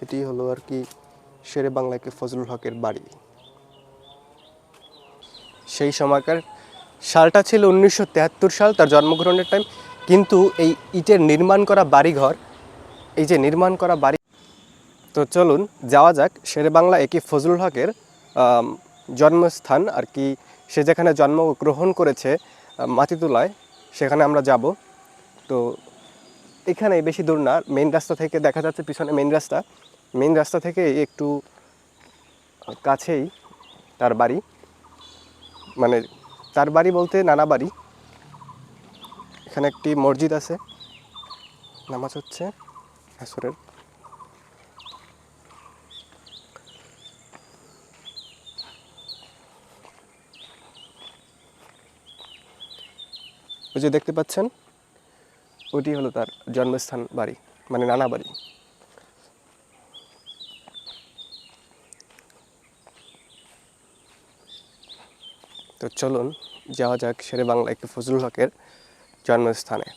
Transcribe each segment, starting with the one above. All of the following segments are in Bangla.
এটি হলো আর কি শেরে বাংলাকে ফজলুল হকের বাড়ি। সেই সময়কার সালটা ছিল 1973 সাল, তার জন্মগ্রহণের টাইম। কিন্তু এই ইটের নির্মাণ করা বাড়িঘর, এই যে নির্মাণ করা বাড়ি, তো চলুন যাওয়া যাক শেরে বাংলা একে ফজলুল হকের জন্মস্থান আর কি, সে যেখানে জন্মগ্রহণ করেছে মাতিতুলায়, সেখানে আমরা যাব। তো এখানে বেশি দূর না, মেইন রাস্তা থেকে দেখা যাচ্ছে পিছনে মেইন রাস্তা থেকে একটু কাছেই তার বাড়ি, মানে তার বাড়ি বলতে নানা বাড়ি। এখানে একটি মসজিদ আছে, নামাজ হচ্ছে আসরের। ওই যে দেখতে পাচ্ছেন, ওইটি হলো তার জন্মস্থান বাড়ি, মানে নানা বাড়ি। তো চলুন যাওয়া যাক শেরে বাংলা একটু ফজলুল হকের জন্মস্থানে।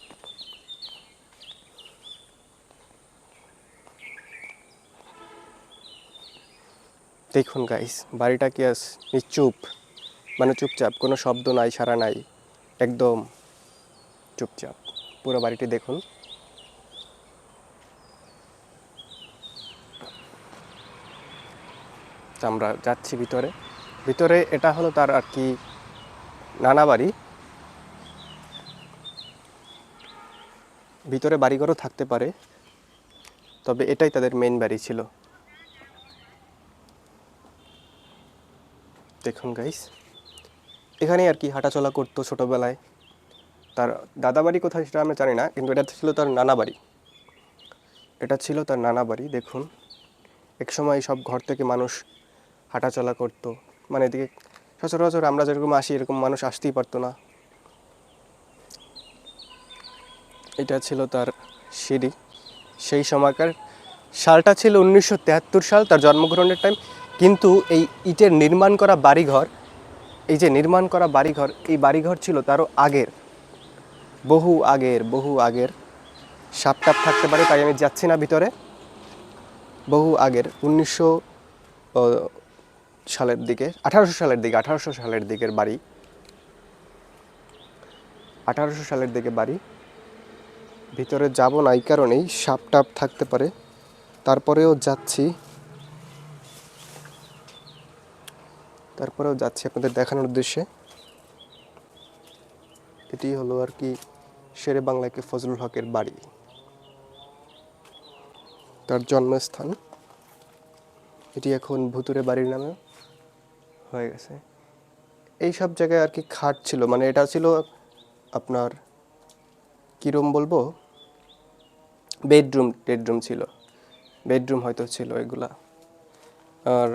দেখুন গাইস, বাড়িটা কি নিশ্চুপ, মানে চুপচাপ, কোনো শব্দ নাই, সাড়া নাই, একদম চুপচাপ পুরো বাড়িটি দেখুন। তো আমরা যাচ্ছি ভিতরে। ভিতরে এটা হলো তার আর কি নানা বাড়ি। ভিতরে বাড়িঘরও থাকতে পারে, তবে এটাই তাদের মেইন বাড়ি ছিল। দেখুন গাইস, এখানেই আর কি হাঁটাচলা করতো ছোটোবেলায়। তার দাদা বাড়ি কোথায় সেটা আমি জানি না, কিন্তু এটা ছিল তার নানা বাড়ি। এটা ছিল তার নানা বাড়ি। দেখুন, এক সময় সব ঘর থেকে মানুষ হাঁটাচলা করতো, মানে এদিকে সচরাচর আমরা যেরকম আসি এরকম মানুষ আসতেই পারতো না। এটা ছিল তার সিঁড়ি। সেই সময়কার সালটা ছিল 1973 সাল, তার জন্মগ্রহণের টাইম। কিন্তু এই ইটের নির্মাণ করা বাড়িঘর, এই যে নির্মাণ করা বাড়িঘর, এই বাড়িঘর ছিল তারও আগের, বহু আগের। সাপ টাপ থাকতে পারে, তাই আমি যাচ্ছি না ভিতরে। বহু আগের 1900 সালের দিকে, 1800 সালের দিকের বাড়ি। 1800 সালের দিকে বাড়ি। ভিতরে যাব না এই কারণেই, সাপ টাপ থাকতে পারে, তারপরেও যাচ্ছি আপনাদের দেখানোর উদ্দেশ্যে। এটি হলো আর কি শেরে বাংলাকে ফজলুল হকের বাড়ি, তার জন্মস্থান। এটি এখন ভুতুরে বাড়ির নামে হয়ে গেছে। এই সব জায়গায় আর কি খাট ছিল, মানে এটা ছিল আপনার কীরম বলবো, বেডরুম ছিল, বেডরুম হয়তো ছিল এগুলা। আর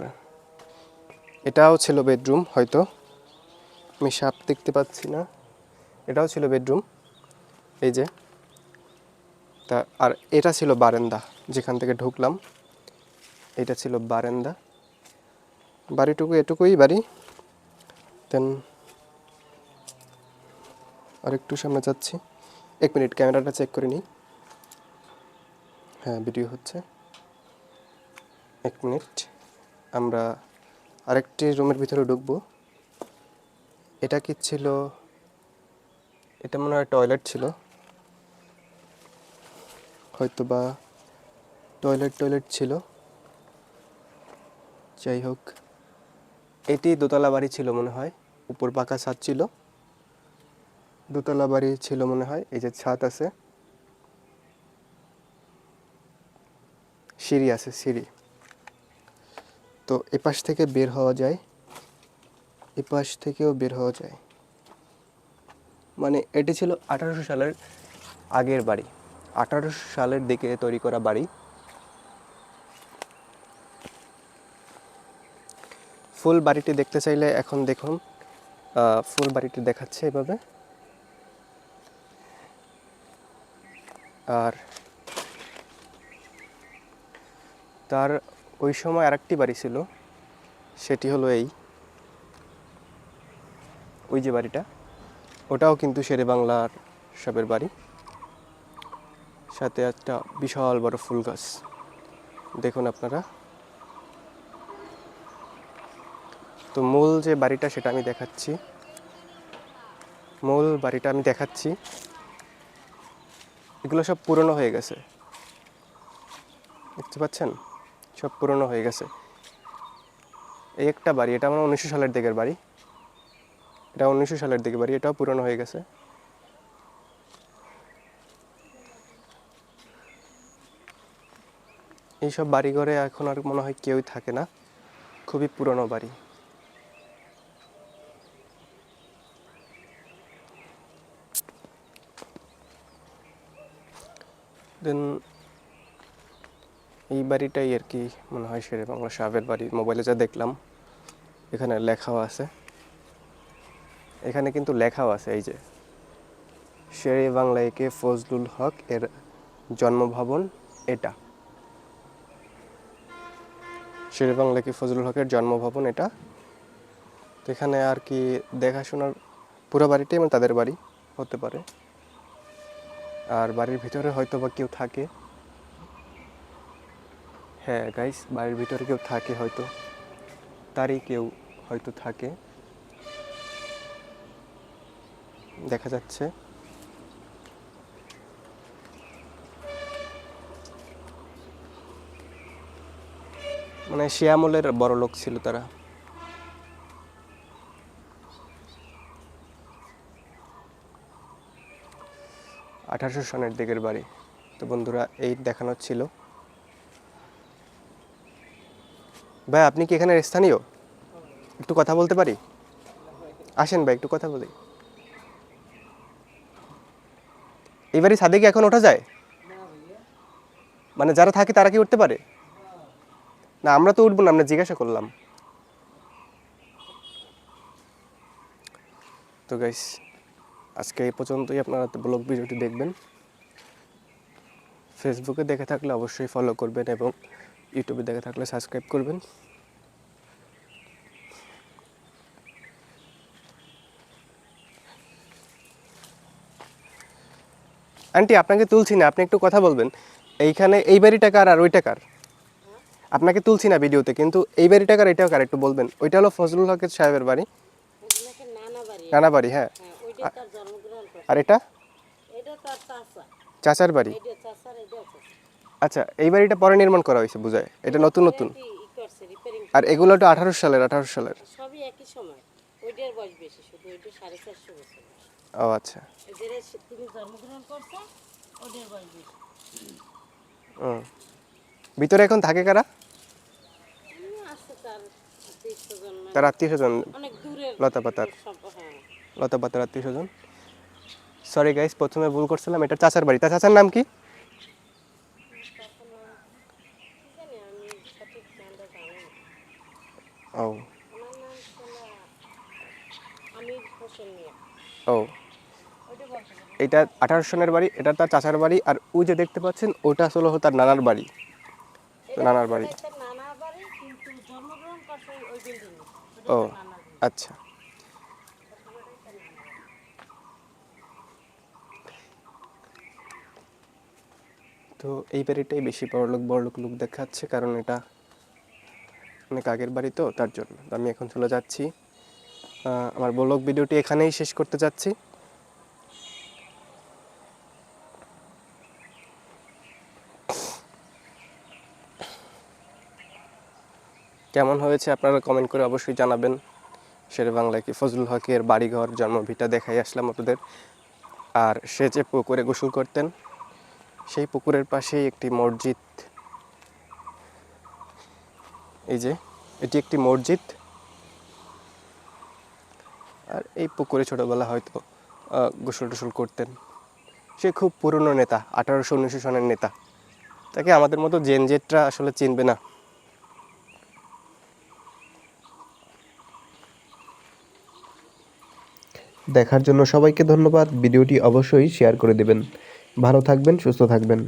এটাও ছিল বেডরুম হয়তো, আমি সাপ দেখতে পাচ্ছি না। এটাও ছিল বেডরুম, এই যে। তা আর এটা ছিল বারান্দা, যেখান থেকে ঢুকলাম এটা ছিল বারান্দা। বাড়িটুকু এটুকুই বাড়ি। দেন আর একটু সামনে যাচ্ছি, 1 মিনিট ক্যামেরাটা চেক করে নিই। হ্যাঁ, ভিডিও হচ্ছে, 1 মিনিট। আমরা আরেকটি রুমের ভিতরে ঢুকবো। এটা কি ছিল, এটা মনে হয় টয়লেট ছিল, হয়তো বা টয়লেট ছিল, যাই হোক। এটি দোতলা বাড়ি ছিল মনে হয়, উপর পাকা ছাদ ছিল, দোতলা বাড়ি ছিল মনে হয়। এই যে ছাদ আছে, সিঁড়ি আছে, সিঁড়ি। তো এপাশ থেকে বের হওয়া যায়, এপাশ থেকেও বের হওয়া যায়। মানে এটি ছিল 1800 সালের আগের বাড়ি, 1800 সালের দিকে তৈরি করা বাড়ি। ফুল বাড়িটি দেখতে চাইলে এখন দেখুন, ফুল বাড়িটি দেখাচ্ছে এভাবে। আর তার ওই সময় আরেকটি বাড়ি ছিল, সেটি হলো ওই যে বাড়িটা, ওটাও কিন্তু শেরে বাংলার সবের বাড়ি, সাথে একটা বিশাল বড় ফুল গাছ। দেখুন আপনারা। তো মূল যে বাড়িটা সেটা আমি দেখাচ্ছি। মূল বাড়িটা আমি দেখাচ্ছি। এগুলো সব পুরনো হয়ে গেছে, দেখতে পাচ্ছেন, সব পুরনো হয়ে গেছে। এই একটা বাড়ি, এটা আমার 1900 সালের দিকের বাড়ি, এটা 1900 সালের দিকে বাড়ি, এটাও পুরনো হয়ে গেছে। এইসব বাড়িঘরে এখন আর মনে হয় কেউই থাকে না, খুবই পুরনো বাড়ি। দেন এই বাড়িটাই আর কি মনে হয় শেরে বাংলা সাহেবের বাড়ি। মোবাইলে যা দেখলাম এখানে লেখাও আছে, এখানে কিন্তু লেখাও আছে, এই যে শেরে বাংলা একে ফজলুল হক এর জন্মভবন এটা। শেরে বাংলা একে ফজলুল হকের জন্মভবন এটা। তো এখানে আর কি দেখাশোনার পুরো বাড়িটাই মানে তাদের বাড়ি হতে পারে। আর বাড়ির ভিতরে হয়তো বা কেউ থাকে। হ্যাঁ গাইস, বাড়ির ভিতরে কেউ থাকে হয়তো, তারই কেউ হয়তো থাকে, দেখা যাচ্ছে। মানে সে আমলের বড় লোক ছিল তারা। আঠারোশো সনের দিকের বাড়ি। তো বন্ধুরা এই দেখানো ছিল। ভাই আপনি কি এখানে স্থানীয়? একটু কথা বলতে পারি? আসেন ভাই একটু কথা বলি। এই বাড়ি ছাদে কি এখন ওঠা যায়? মানে যারা থাকে তারা কি উঠতে পারে? না আমরা তো উঠবো না, আমরা জিজ্ঞাসা করলাম। তো গাইস আজকে এই পর্যন্তই। আপনারা ব্লগ ভিডিওটি দেখবেন, ফেসবুকে দেখে থাকলে অবশ্যই ফলো করবেন এবং ইউটিউবে দেখে থাকলে সাবস্ক্রাইব করবেন। আন্টি আপনাকে তুলছি না, আপনি একটু কথা বলবেন। এইখানে এই বাড়িটা কার আর ওইটা কার? আপনাকে তুলছি না ভিডিওতে, কিন্তু এই বাড়িটা কার এটাও কার একটু বলবেন। ওইটা হলো ফজলুল হকের সাহেবের বাড়ি, নানা বাড়ি। হ্যাঁ, আর এটা চাচার বাড়ি। আচ্ছা, এই বাড়িটা পরে নির্মাণ করা হয়েছে বোঝায়, এটা নতুন নতুন। আর এগুলো তো 1800 সালের, 1800 সালের সবই একই সময়। ওইটার বয়স বেশি, শুধু ওইটা 450 বছর। ও আচ্ছা, যেটা তিনি জন্মগ্রহণ করছে ওদের বয়স বেশি। ভিতরে এখন থাকে কারা? আছে তার আত্মীয়-স্বজন, তার আত্মীয় স্বজন, অনেক দূরের লতাপাতার, হ্যাঁ। লতাপাতার আত্মীয় স্বজন। সরি গাইস, প্রথমে ভুল করছিলাম, এটা চাচার বাড়ি। তার চাচার নাম কি? জানি আমি সঠিক নামটা জানি না। ও ওনার নাম ছিল আমির হোসেন মিয়া। ও, ওইটা বলতে পারি। এটা 1800 সনের বাড়ি, এটা তার চাচার বাড়ি। আর ওই যে দেখতে পাচ্ছেন ওটা আসলে তার নানার বাড়ি। তো নানার বাড়ি। এটা নানা বাড়ি, কিন্তু জন্মগ্রহণ করছে ওই বিল্ডিং এ। ও ওটা নানা বাড়ি। আচ্ছা। তো এই বাড়িটাই বেশি বড়লোক লোক দেখাচ্ছে, কারণ এটা অনেক আগের বাড়ি, তো তার জন্য। তো আমি এখন চলে যাচ্ছি, আমার ব্লগ ভিডিওটি এখানেই শেষ করতে যাচ্ছি। কেমন হয়েছে আপনারা কমেন্ট করে অবশ্যই জানাবেন। শেরে বাংলায় কি ফজলুল হকের বাড়িঘর জন্মভিটা দেখাই আসলাম আপনাদের। আর সে যে পুকুরে গোসল করতেন, সেই পুকুরের পাশেই একটি মসজিদ। এই যে এটি একটি মসজিদ। আর এই পুকুরে ছোটোবেলা হয়তো গোসল টোসল করতেন। সে খুব পুরনো নেতা, 1800-1900 সনের নেতা। তাকে আমাদের মতো জেনজেটরা আসলে চিনবে না। দেখার জন্য সবাইকে ধন্যবাদ। ভিডিওটি অবশ্যই শেয়ার করে দেবেন। ভালো থাকবেন, সুস্থ থাকবেন।